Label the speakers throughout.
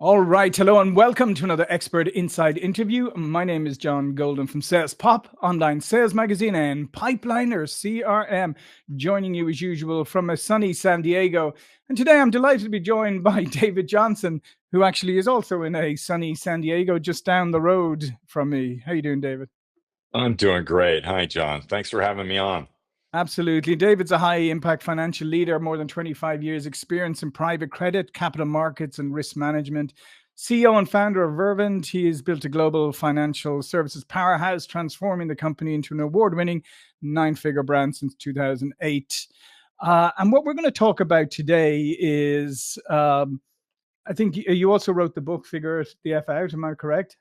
Speaker 1: All right. Hello and welcome to another Expert Inside interview. My name is John Golden from Sales Pop, online sales magazine, and Pipeliner CRM, joining you as usual from a sunny San Diego. And today I'm delighted to be joined by David Johnson, who actually is also in a sunny San Diego just down the road from me. How you doing, David?
Speaker 2: I'm doing great. Hi, John. Thanks for having me on.
Speaker 1: Absolutely. David's a high impact financial leader, more than 25 years experience in private credit, capital markets, and risk management. CEO and founder of Vervent, he has built a global financial services powerhouse, transforming the company into an award-winning nine-figure brand since 2008. And what we're going to talk about today is, I think you also wrote the book, Figure the F Out. Am I correct?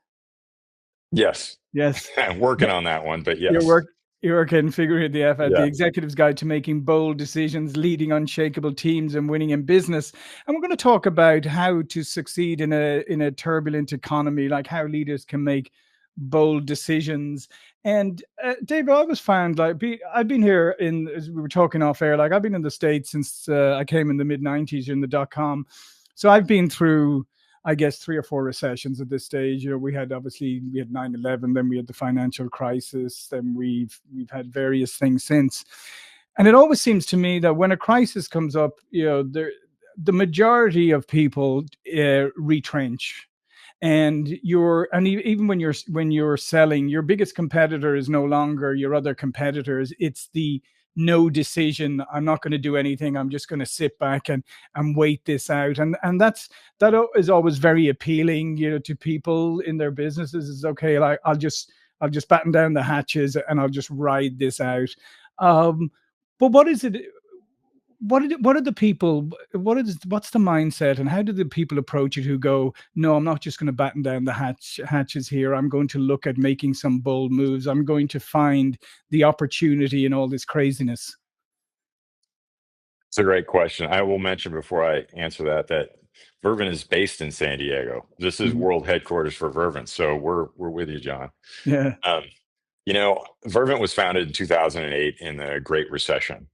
Speaker 2: Yes,
Speaker 1: Yes.
Speaker 2: I'm working on that one, but
Speaker 1: Your
Speaker 2: yes.
Speaker 1: work, your work in Figuring the F Out, the
Speaker 2: Yeah.
Speaker 1: executive's guide to making bold decisions, leading unshakable teams, and winning in business. And we're going to talk about how to succeed in a turbulent economy, like how leaders can make bold decisions. And David, I always found I've been here as we were talking off air, like I've been in the States since I came in the mid '90s in the .com. So I've been through, I guess, three or four recessions at this stage. We had 9/11, then we had the financial crisis, then we've had various things since. And it always seems to me that when a crisis comes up, the majority of people retrench. Even when you're selling, your biggest competitor is no longer your other competitors. It's the no decision. I'm not going to do anything. I'm just going to sit back and wait this out. And that is always very appealing, to people in their businesses. Is okay. Like I'll just batten down the hatches and I'll just ride this out. Um, but what is it? What are the people? What's the mindset, and how do the people approach it who go, no, I'm not just going to batten down the hatches here. I'm going to look at making some bold moves. I'm going to find the opportunity in all this craziness.
Speaker 2: It's a great question. I will mention before I answer that Vervent is based in San Diego. This is
Speaker 1: Mhm.
Speaker 2: world headquarters for Vervent, so we're with you, John.
Speaker 1: Yeah.
Speaker 2: Um, Vervent was founded in 2008 in the Great Recession.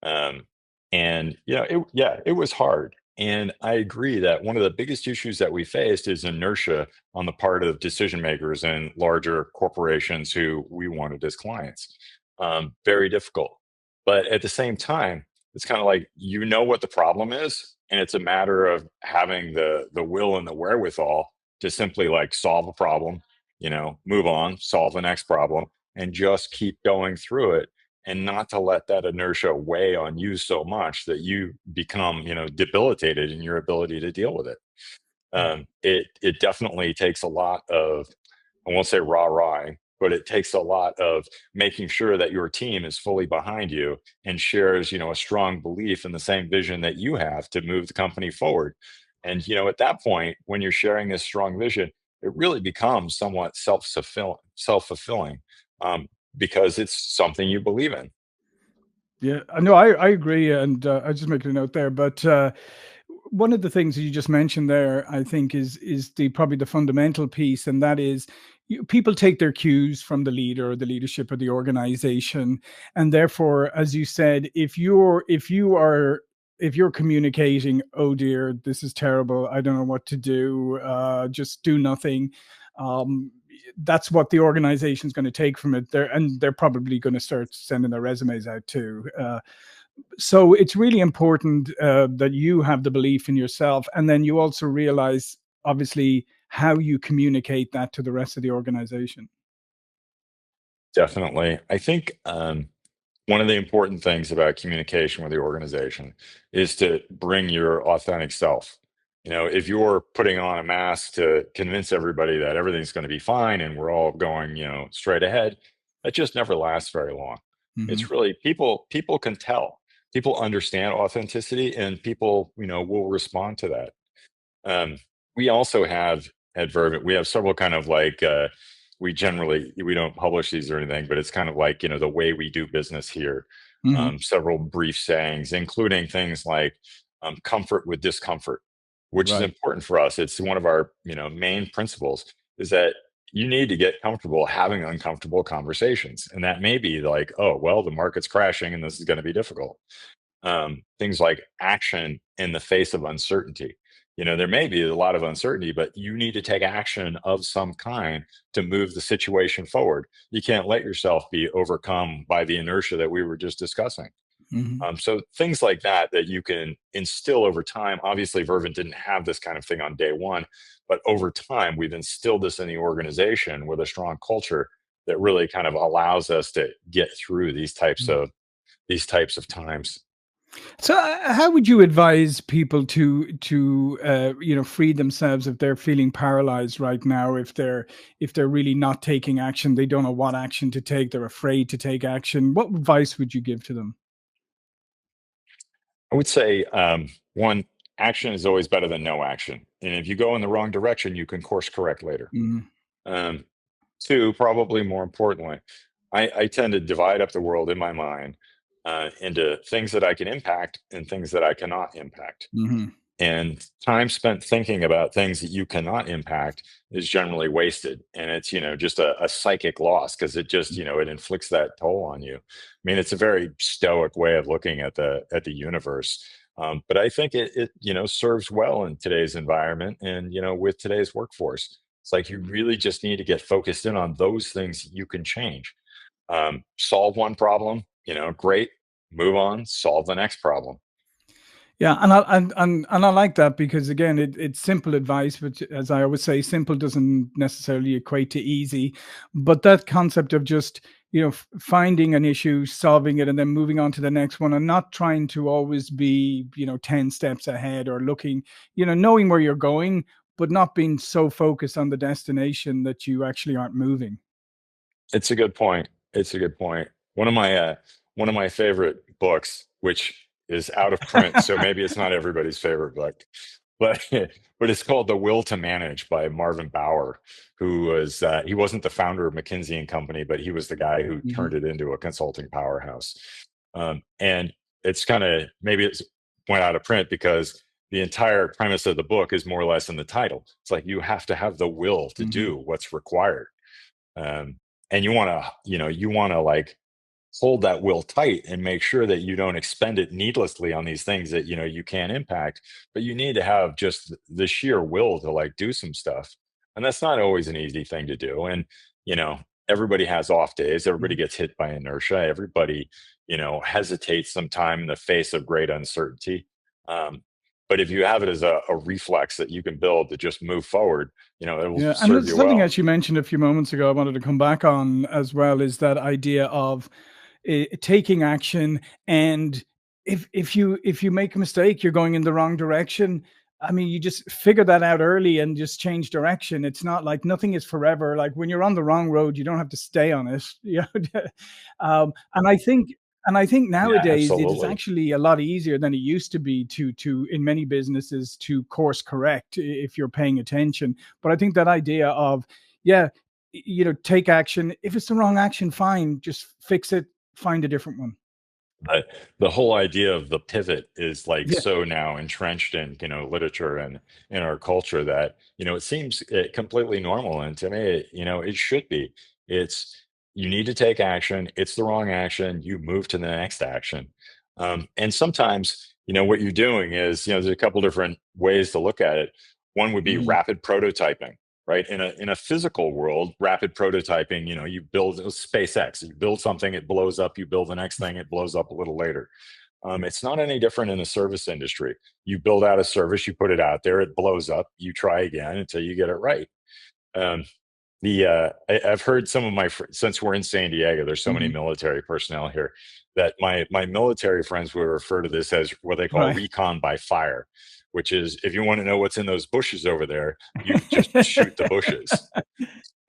Speaker 2: Um, and it was hard. And I agree that one of the biggest issues that we faced is inertia on the part of decision makers and larger corporations who we wanted as clients. Very difficult. But at the same time, it's kind of like what the problem is, and it's a matter of having the will and the wherewithal to simply like solve a problem, move on, solve the next problem, and just keep going through it and not to let that inertia weigh on you so much that you become, debilitated in your ability to deal with it. It definitely takes a lot of, I won't say rah-rahing, but it takes a lot of making sure that your team is fully behind you and shares, a strong belief in the same vision that you have to move the company forward. And at that point, when you're sharing this strong vision, it really becomes somewhat self-fulfilling, um, because it's something you believe in.
Speaker 1: Yeah, no, I agree, and I just making a note there. But one of the things that you just mentioned there, I think, is the probably the fundamental piece, and that is people take their cues from the leader or the leadership of the organization, and therefore, as you said, if you're communicating, oh dear, this is terrible, I don't know what to do, just do nothing. Um, that's what the organization is going to take from it. They're probably going to start sending their resumes out too. So it's really important that you have the belief in yourself, and then you also realize, obviously, how you communicate that to the rest of the organization.
Speaker 2: Definitely. I think one of the important things about communication with the organization is to bring your authentic self. If you're putting on a mask to convince everybody that everything's going to be fine and we're all going, straight ahead, that just never lasts very long.
Speaker 1: Hmm.
Speaker 2: It's really people can tell. People understand authenticity and people, will respond to that. Um, we also have at Vervent, we have several kind of like we don't publish these or anything, but it's kind of like the way we do business here.
Speaker 1: Hmm.
Speaker 2: Several brief sayings, including things like comfort with discomfort, which is
Speaker 1: Right.
Speaker 2: important for us. It's one of our main principles is that you need to get comfortable having uncomfortable conversations, and that may be like, oh well, the market's crashing and this is going to be difficult. Things like action in the face of uncertainty. there may be a lot of uncertainty, but you need to take action of some kind to move the situation forward. You can't let yourself be overcome by the inertia that we were just discussing.
Speaker 1: Mhm.
Speaker 2: So things like that you can instill over time. Obviously, Vervent didn't have this kind of thing on day one, but over time, we've instilled this in the organization with a strong culture that really kind of allows us to get through these types of times.
Speaker 1: So, how would you advise people to free themselves if they're feeling paralyzed right now? If they're really not taking action, they don't know what action to take. They're afraid to take action. What advice would you give to them?
Speaker 2: I would say, one, action is always better than no action. And if you go in the wrong direction, you can course correct later.
Speaker 1: Mhm.
Speaker 2: Um, Two, probably more importantly, I tend to divide up the world in my mind into things that I can impact and things that I cannot impact.
Speaker 1: Mhm.
Speaker 2: And time spent thinking about things that you cannot impact is generally wasted. And it's, just a psychic loss because it just, it inflicts that toll on you. I mean, it's a very stoic way of looking at the universe. But I think it serves well in today's environment and, with today's workforce. It's like you really just need to get focused in on those things you can change. Solve one problem, great, move on, solve the next problem.
Speaker 1: Yeah, and I like that because again, it's simple advice, but as I always say, simple doesn't necessarily equate to easy. But that concept of just finding an issue, solving it, and then moving on to the next one, and not trying to always be 10 steps ahead or looking, knowing where you're going, but not being so focused on the destination that you actually aren't moving.
Speaker 2: It's a good point. It's a good point. One of my favorite books, which is out of print, so maybe it's not everybody's favorite book, but but it's called The Will to Manage by Marvin Bower, who was he wasn't the founder of McKinsey and Company, but he was the guy who
Speaker 1: Mhm.
Speaker 2: turned it into a consulting powerhouse. And it's kind of maybe it's went out of print because the entire premise of the book is more or less in the title. It's like you have to have the will to
Speaker 1: Mhm.
Speaker 2: do what's required. um, and you want to like hold that will tight and make sure that you don't expend it needlessly on these things that you can't impact, but you need to have just the sheer will to like do some stuff. And that's not always an easy thing to do. And you know everybody has off days, everybody
Speaker 1: Mhm.
Speaker 2: gets hit by inertia, everybody hesitates sometime in the face of great uncertainty. Um, but if you have it as a reflex that you can build to just move forward, it will
Speaker 1: Yeah, and
Speaker 2: serve
Speaker 1: there's
Speaker 2: you
Speaker 1: something
Speaker 2: well.
Speaker 1: that you mentioned a few moments ago I wanted to come back on as well is that idea of taking action. And if you make a mistake, you're going in the wrong direction. I mean, you just figure that out early and just change direction. It's not like nothing is forever. Like when you're on the wrong road, you don't have to stay on it. And I think
Speaker 2: Yeah,
Speaker 1: nowadays it is
Speaker 2: absolutely.
Speaker 1: actually a lot easier than it used to be to in many businesses to course correct if you're paying attention. But I think that idea of, yeah, take action. If it's the wrong action, fine, just fix it, find a different one.
Speaker 2: But the whole idea of the pivot is like
Speaker 1: Yeah.
Speaker 2: so now entrenched in literature and in our culture that it seems completely normal. And to me, it should be. It's You need to take action. It's the wrong action. You move to the next action. And sometimes what you're doing is there's a couple different ways to look at it. One would be
Speaker 1: Mhm.
Speaker 2: rapid prototyping. Right, in a physical world, rapid prototyping, you build SpaceX, you build something, it blows up, you build the next thing, it blows up a little later. It's not any different in the service industry. You build out a service, you put it out there, it blows up, you try again until you get it right. um, I've heard some of since we're in San Diego, there's so many
Speaker 1: Mhm.
Speaker 2: military personnel here that my military friends would refer to this as what they call
Speaker 1: Right.
Speaker 2: recon by fire, which is if you want to know what's in those bushes over there, you just shoot the bushes.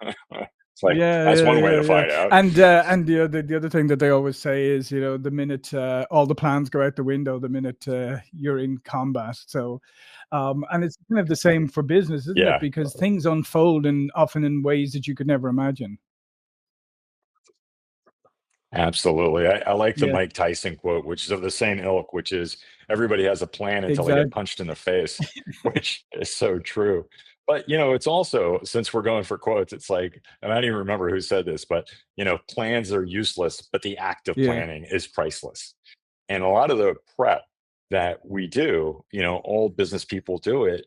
Speaker 2: It's like
Speaker 1: Yeah,
Speaker 2: that's
Speaker 1: yeah,
Speaker 2: one way
Speaker 1: yeah,
Speaker 2: to
Speaker 1: yeah.
Speaker 2: find out.
Speaker 1: And the other thing that they always say is, the minute all the plans go out the window, the minute you're in combat. So, and it's kind of the same for business, isn't it?
Speaker 2: Yeah,
Speaker 1: Because things unfold and often in ways that you could never imagine.
Speaker 2: absolutely. I like the
Speaker 1: Yeah,
Speaker 2: Mike Tyson quote, which is of the same ilk, which is everybody has a plan until they get
Speaker 1: exactly.
Speaker 2: punched in the face, which is so true. But it's also, since we're going for quotes, it's like, and I don't even remember who said this, but plans are useless, but the act of
Speaker 1: Yeah.
Speaker 2: planning is priceless. And a lot of the prep that we do, all business people do it,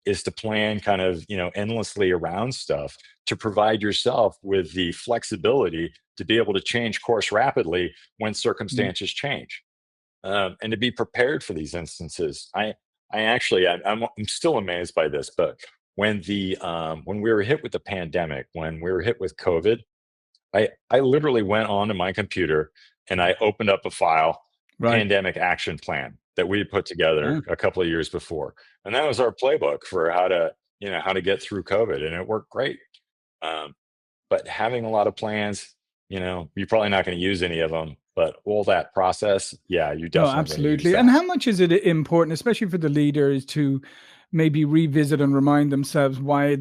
Speaker 2: is to plan kind of, endlessly around stuff to provide yourself with the flexibility to be able to change course rapidly when
Speaker 1: Mm.
Speaker 2: circumstances change, and to be prepared for these instances. I actually, I'm still amazed by this, but when we were hit with the pandemic, when we were hit with COVID, I literally went onto my computer and I opened up a file,
Speaker 1: Right.
Speaker 2: pandemic action plan that we had put together
Speaker 1: Yeah.
Speaker 2: a couple of years before. And that was our playbook for how to get through COVID. And it worked great. Um, but having a lot of plans, you're probably not going to use any of them, but all that process, yeah, you're
Speaker 1: No,
Speaker 2: definitely going to use
Speaker 1: absolutely. And
Speaker 2: that.
Speaker 1: how much is it important, especially for the leaders, to maybe revisit and remind themselves why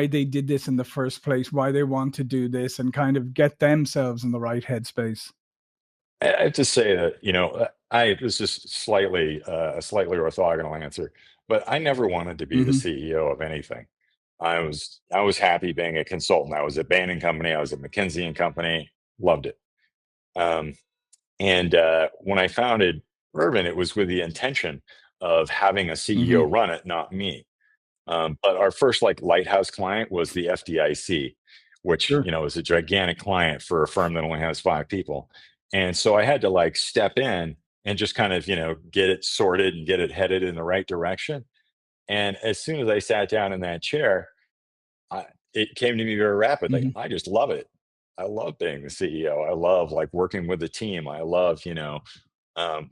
Speaker 1: they did this in the first place, why they want to do this, and kind of get themselves in the right headspace?
Speaker 2: I have to say that, I this is a slightly orthogonal answer, but I never wanted to be the
Speaker 1: Hmm.
Speaker 2: CEO of anything. I was happy being a consultant. I was at Bain and Company. I was at McKinsey and Company. Loved it. Um, and when I founded Vervent, it was with the intention of having a CEO
Speaker 1: Hmm.
Speaker 2: run it, not me. But our first like lighthouse client was the FDIC, which
Speaker 1: Sure.
Speaker 2: is a gigantic client for a firm that only has 5 people. And so I had to like step in and just kind of get it sorted and get it headed in the right direction. And as soon as I sat down in that chair, it came to me very rapidly.
Speaker 1: Hmm.
Speaker 2: I just love it. I love being the CEO. I love like working with the team. I love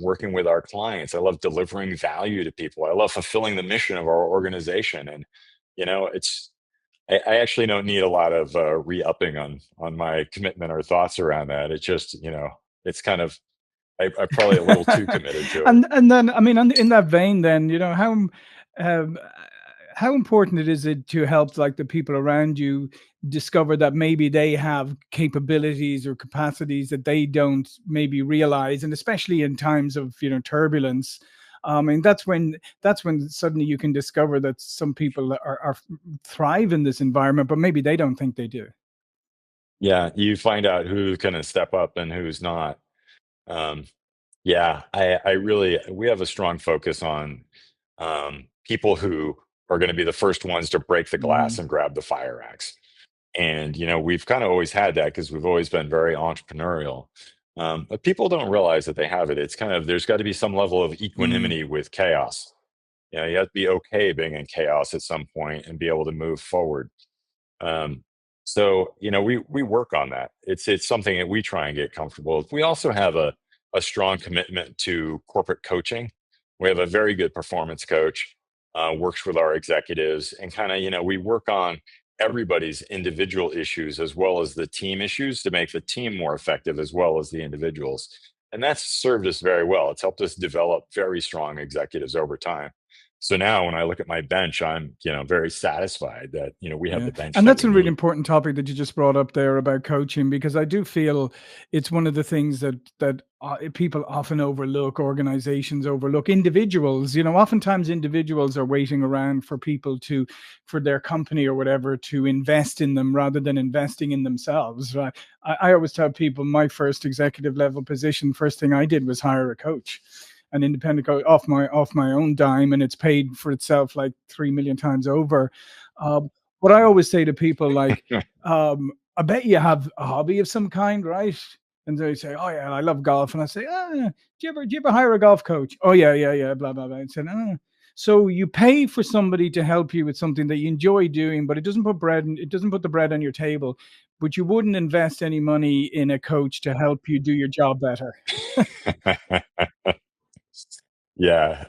Speaker 2: working with our clients. I love delivering value to people. I love fulfilling the mission of our organization. And it's I actually don't need a lot of re-upping on my commitment or thoughts around that. It's just it's kind of I'm probably a little too committed to it.
Speaker 1: And then, I mean, in that vein, then, um, how important it is it to help like the people around you discover that maybe they have capabilities or capacities that they don't maybe realize, and especially in times of turbulence. I mean, that's when suddenly you can discover that some people are thrive in this environment, but maybe they don't think they do.
Speaker 2: Yeah, you find out who's going to step up and who's not. Um, yeah, I really we have a strong focus on people who are going to be the first ones to break the glass
Speaker 1: Mhm.
Speaker 2: and grab the fire axe. And we've kind of always had that because we've always been very entrepreneurial. But people don't realize that they have it. It's kind of there's got to be some level of
Speaker 1: Mm.
Speaker 2: equanimity with chaos. You have to be okay being in chaos at some point and be able to move forward. Um, so we work on that. It's something that we try and get comfortable with. We also have a strong commitment to corporate coaching. We have a very good performance coach, works with our executives, and kind of we work on everybody's individual issues as well as the team issues to make the team more effective as well as the individuals. And that's served us very well. It's helped us develop very strong executives over time. So now when I look at my bench, I'm, very satisfied that, we have
Speaker 1: Yeah,
Speaker 2: the bench
Speaker 1: and
Speaker 2: that
Speaker 1: that's
Speaker 2: we
Speaker 1: a really
Speaker 2: need.
Speaker 1: important topic that you just brought up there about coaching, because I do feel it's one of the things that people often overlook, organizations overlook, individuals. Oftentimes individuals are waiting around for people for their company or whatever to invest in them rather than investing in themselves. Right? I always tell people my first executive level position, first thing I did was hire a coach, an independent coach off my own dime, and it's paid for itself like 3 million times over. Um, what I always say to people, like, I bet you have a hobby of some kind, right? And they say, "Oh yeah, I love golf." And I say, "Do you ever hire a golf coach?" "Oh yeah, yeah, yeah." Blah blah blah. And said, "So you pay for somebody to help you with something that you enjoy doing, but it doesn't put the bread on your table. But you wouldn't invest any money in a coach to help you do your job better."
Speaker 2: Yeah,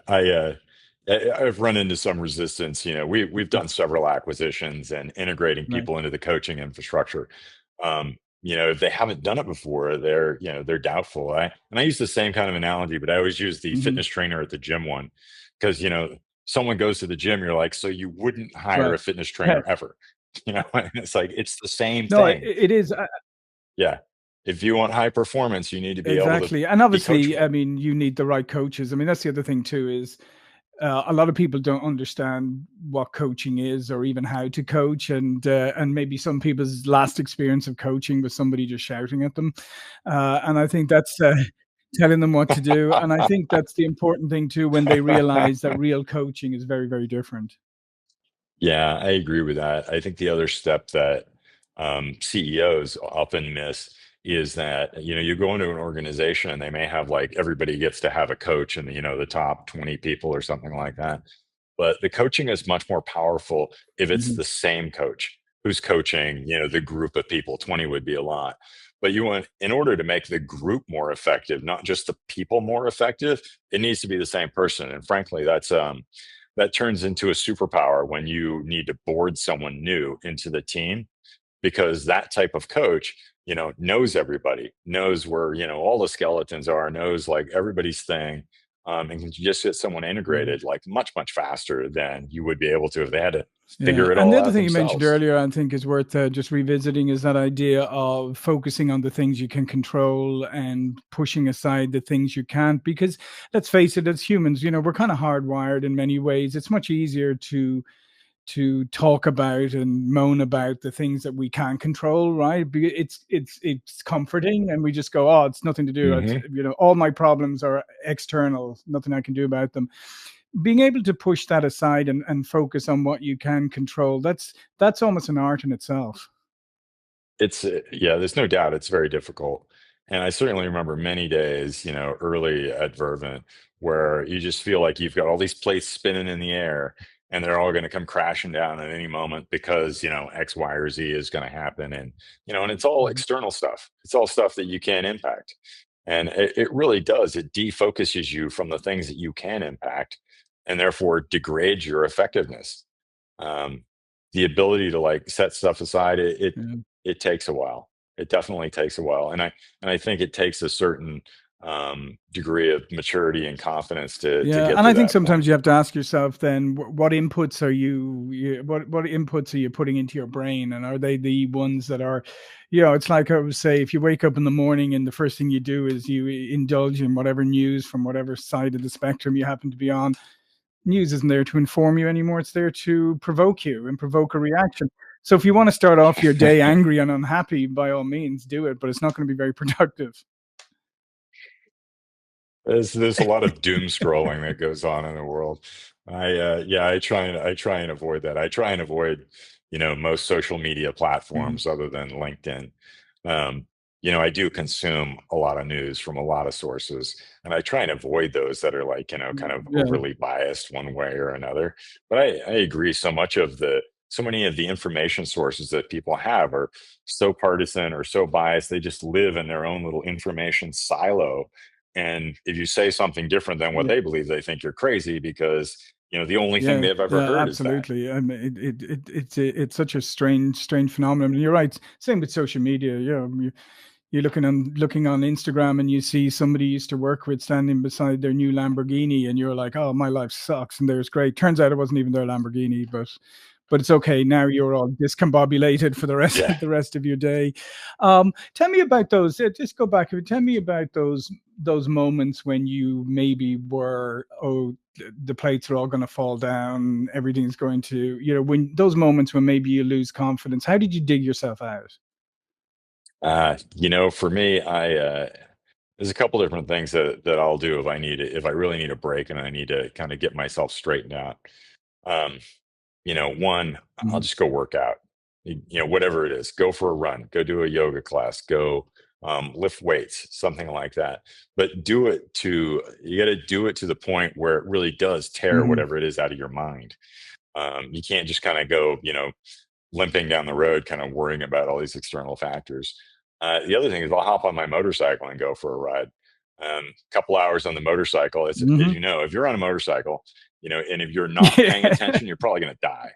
Speaker 2: I've run into some resistance. We've done several acquisitions and integrating
Speaker 1: Right.
Speaker 2: people into the coaching infrastructure. If they haven't done it before, they're doubtful. And I use the same kind of analogy, but I always use the
Speaker 1: Hmm.
Speaker 2: fitness trainer at the gym one because someone goes to the gym, you're like, so you wouldn't hire
Speaker 1: Right.
Speaker 2: a fitness
Speaker 1: Yeah.
Speaker 2: trainer ever, and it's like it's the same
Speaker 1: No, it,
Speaker 2: thing.
Speaker 1: it is.
Speaker 2: Yeah, if you want high performance, you need to be able to
Speaker 1: Exactly. And
Speaker 2: be
Speaker 1: obviously, I
Speaker 2: coachable.
Speaker 1: mean, you need the right coaches. I mean, that's the other thing too, is a lot of people don't understand what coaching is or even how to coach, and maybe some people's last experience of coaching was somebody just shouting at them. And I think that's telling them what to do. And I think that's the important thing too, when they realize that real coaching is very, very different.
Speaker 2: Yeah, I agree with that. I think the other step that CEOs often miss is that, you go into an organization and they may have like everybody gets to have a coach and, the top 20 people or something like that. But the coaching is much more powerful if it's
Speaker 1: Mhm.
Speaker 2: the same coach who's coaching, the group of people. 20 would be a lot. But in order to make the group more effective, not just the people more effective, it needs to be the same person. And frankly, that turns into a superpower when you need to board someone new into the team, because that type of coach, knows everybody, knows where, all the skeletons are, knows like everybody's thing, and can just get someone
Speaker 1: Yeah.
Speaker 2: integrated like much, much faster than you would be able to if they had to
Speaker 1: Yeah,
Speaker 2: figure it
Speaker 1: and the
Speaker 2: all
Speaker 1: other
Speaker 2: out
Speaker 1: thing you mentioned
Speaker 2: themselves.
Speaker 1: earlier, I think is worth just revisiting, is that idea of focusing on the things you can control and pushing aside the things you can't. Because let's face it, as humans, we're kind of hardwired in many ways. It's much easier to talk about and moan about the things that we can't control, right? It's comforting, and we just go, oh, it's nothing to do. It's,
Speaker 2: Hmm.
Speaker 1: all my problems are external, nothing I can do about them. Being able to push that aside and focus on what you can control, that's almost an art in itself.
Speaker 2: Yeah, there's no doubt it's very difficult. And I certainly remember many days, early at Vervent, where you just feel like you've got all these plates spinning in the air and they're all going to come crashing down at any moment because, X, Y, or Z is going to happen. And it's all
Speaker 1: Mhm.
Speaker 2: external stuff. It's all stuff that you can't impact. And it really does. It defocuses you from the things that you can impact and therefore degrades your effectiveness. um, the ability to like set stuff aside,
Speaker 1: Yeah.
Speaker 2: it takes a while. It definitely takes a while, and I think it takes a certain degree of maturity and confidence to
Speaker 1: Yeah,
Speaker 2: get
Speaker 1: and
Speaker 2: to
Speaker 1: I think
Speaker 2: that
Speaker 1: sometimes
Speaker 2: point.
Speaker 1: you have to ask yourself then, what inputs are what inputs are you putting into your brain, and are they the ones that are, it's like I would say, if you wake up in the morning and the first thing you do is you indulge in whatever news from whatever side of the spectrum you happen to be on. News isn't there to inform you anymore; it's there to provoke you and provoke a reaction. So if you want to start off your day angry and unhappy, by all means do it, but it's not going to be very productive.
Speaker 2: There's a lot of doom scrolling that goes on in the world. Yeah, I try and avoid that. I try and avoid, most social media
Speaker 1: Mhm.
Speaker 2: platforms other than LinkedIn. Um, I do consume a lot of news from a lot of sources, and I try and avoid those that are like, kind of
Speaker 1: Yeah.
Speaker 2: overly biased one way or another. But I agree, so many of the information sources that people have are so partisan or so biased. They just live in their own little information silo, and if you say something different than what
Speaker 1: Yeah.
Speaker 2: they believe, they think you're crazy because, the only thing
Speaker 1: Yeah,
Speaker 2: they've ever
Speaker 1: yeah,
Speaker 2: heard is that.
Speaker 1: absolutely. I mean, it's such a strange phenomenon. And you're right. Same with social media. You're looking on Instagram and you see somebody you used to work with standing beside their new Lamborghini, and you're like, oh, my life sucks. And there's great. Turns out it wasn't even their Lamborghini, but it's okay. Now you're all discombobulated for the rest
Speaker 2: Yeah.
Speaker 1: the rest of your day. Tell me about those. Just go back. Tell me about those moments when you maybe were, oh, the plates are all going to fall down. Everything's going to, when those moments when maybe you lose confidence. How did you dig yourself out?
Speaker 2: For me, there's a couple different things that I'll do if I really need a break and I need to kind of get myself straightened out. Um, one, I'll
Speaker 1: Mhm.
Speaker 2: just go work out. Whatever it is, go for a run, go do a yoga class, go lift weights, something like that. But you got to do it to the point where it really does tear
Speaker 1: Mhm.
Speaker 2: whatever it is out of your mind. You can't just kind of go, limping down the road, kind of worrying about all these external factors. The other thing is I'll hop on my motorcycle and go for a ride. Couple hours on the motorcycle. As
Speaker 1: Mhm.
Speaker 2: you know, if you're on a motorcycle, and if you're not paying
Speaker 1: Yeah.
Speaker 2: attention, you're probably going to die.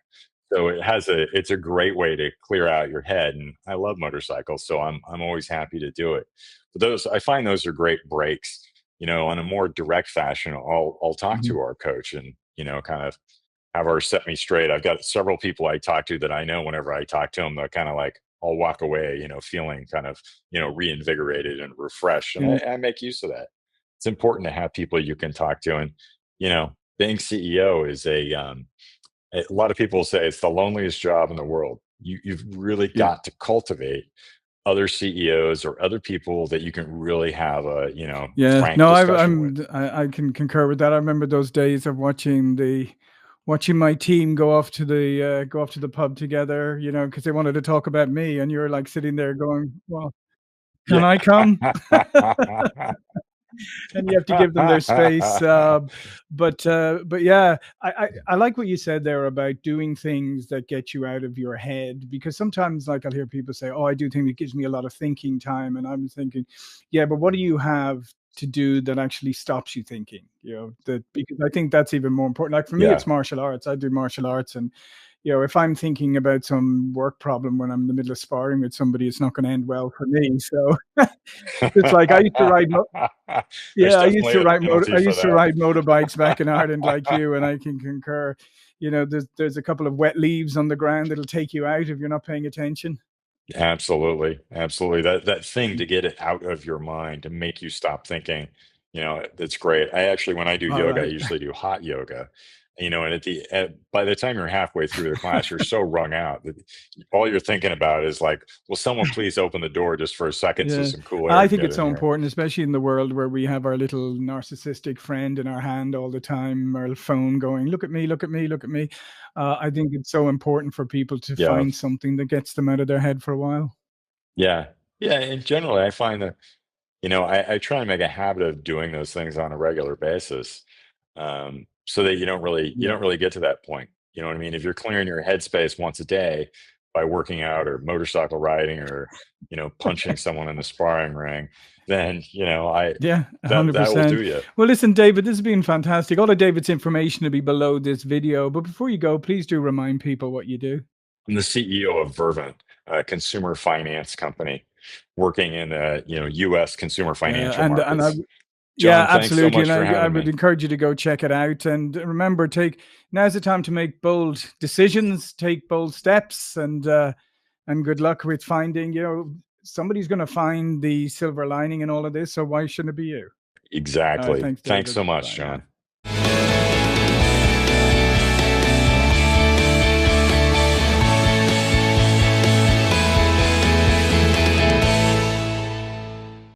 Speaker 2: So it's a great way to clear out your head. And I love motorcycles, so I'm always happy to do it. But I find those are great breaks. On a more direct fashion, I'll talk
Speaker 1: Mhm.
Speaker 2: to our coach and, kind of have her set me straight. I've got several people I talk to that I know whenever I talk to them, they're kind of like, I'll walk away, feeling kind of, reinvigorated and refreshed. And
Speaker 1: Yeah.
Speaker 2: I make use of that. It's important to have people you can talk to. And, being CEO is a lot of people say it's the loneliest job in the world. You've really
Speaker 1: Yeah.
Speaker 2: got to cultivate other CEOs or other people that you can really have a,
Speaker 1: Yeah,
Speaker 2: frank
Speaker 1: no,
Speaker 2: discussion with.
Speaker 1: I can concur with that. I remember those days of watching my team go off to the pub together, because they wanted to talk about me, and you're like sitting there going, "Well, can
Speaker 2: Yeah.
Speaker 1: I come?" And you have to give them their space. But yeah, I like what you said there about doing things that get you out of your head, because sometimes, like, I'll hear people say, "Oh, I do think it gives me a lot of thinking time," and I'm thinking, yeah, but what do you have to do that actually stops you thinking? That, because I think that's even more important. Like for me,
Speaker 2: Yeah.
Speaker 1: it's martial arts. I do martial arts, and if I'm thinking about some work problem when I'm in the middle of sparring with somebody, it's not going to end well for me. So it's like I used to ride.
Speaker 2: There's
Speaker 1: Yeah, I used
Speaker 2: definitely
Speaker 1: to
Speaker 2: a
Speaker 1: ride
Speaker 2: penalty for that.
Speaker 1: motorbikes back in Ireland like you, and I can concur. There's a couple of wet leaves on the ground that'll take you out if you're not paying attention.
Speaker 2: Absolutely. Absolutely. That thing to get it out of your mind, to make you stop thinking, it's great. I actually, when I do
Speaker 1: All
Speaker 2: yoga, I
Speaker 1: right.
Speaker 2: usually do hot yoga, and by the time you're halfway through the class, you're so wrung out that all you're thinking about is like, will someone please open the door just for a second so
Speaker 1: Yeah,
Speaker 2: some cool air
Speaker 1: I
Speaker 2: can
Speaker 1: think
Speaker 2: get
Speaker 1: it's
Speaker 2: in
Speaker 1: so
Speaker 2: here?
Speaker 1: important, especially in the world where we have our little narcissistic friend in our hand all the time, our phone going, "Look at me, look at me, look at me." I think it's so important for people to
Speaker 2: Yeah.
Speaker 1: find something that gets them out of their head for a while.
Speaker 2: Yeah. Yeah. And generally, I find that, I try and make a habit of doing those things on a regular basis, so that you
Speaker 1: Yeah.
Speaker 2: don't really get to that point. You know what I mean? If you're clearing your headspace once a day by working out or motorcycle riding or punching someone in the sparring ring, then I
Speaker 1: Yeah,
Speaker 2: that will
Speaker 1: 100%.
Speaker 2: do you.
Speaker 1: Well, listen, David, this has been fantastic. All of David's information will be below this video. But before you go, please do remind people what you do.
Speaker 2: I'm the CEO of Vervent, a consumer finance company working in the U.S. consumer
Speaker 1: Yeah,
Speaker 2: financial
Speaker 1: and I
Speaker 2: markets.
Speaker 1: yeah,
Speaker 2: John, thanks so
Speaker 1: absolutely.
Speaker 2: much
Speaker 1: And
Speaker 2: for
Speaker 1: I
Speaker 2: having
Speaker 1: would
Speaker 2: me.
Speaker 1: encourage you to go check it out. And remember, now's the time to make bold decisions, take bold steps, and good luck with finding, somebody's going to find the silver lining in all of this. So why shouldn't it be you? All right.
Speaker 2: Exactly.
Speaker 1: Thanks,
Speaker 2: Thanks
Speaker 1: David.
Speaker 2: so much,
Speaker 1: Bye
Speaker 2: John.
Speaker 1: now.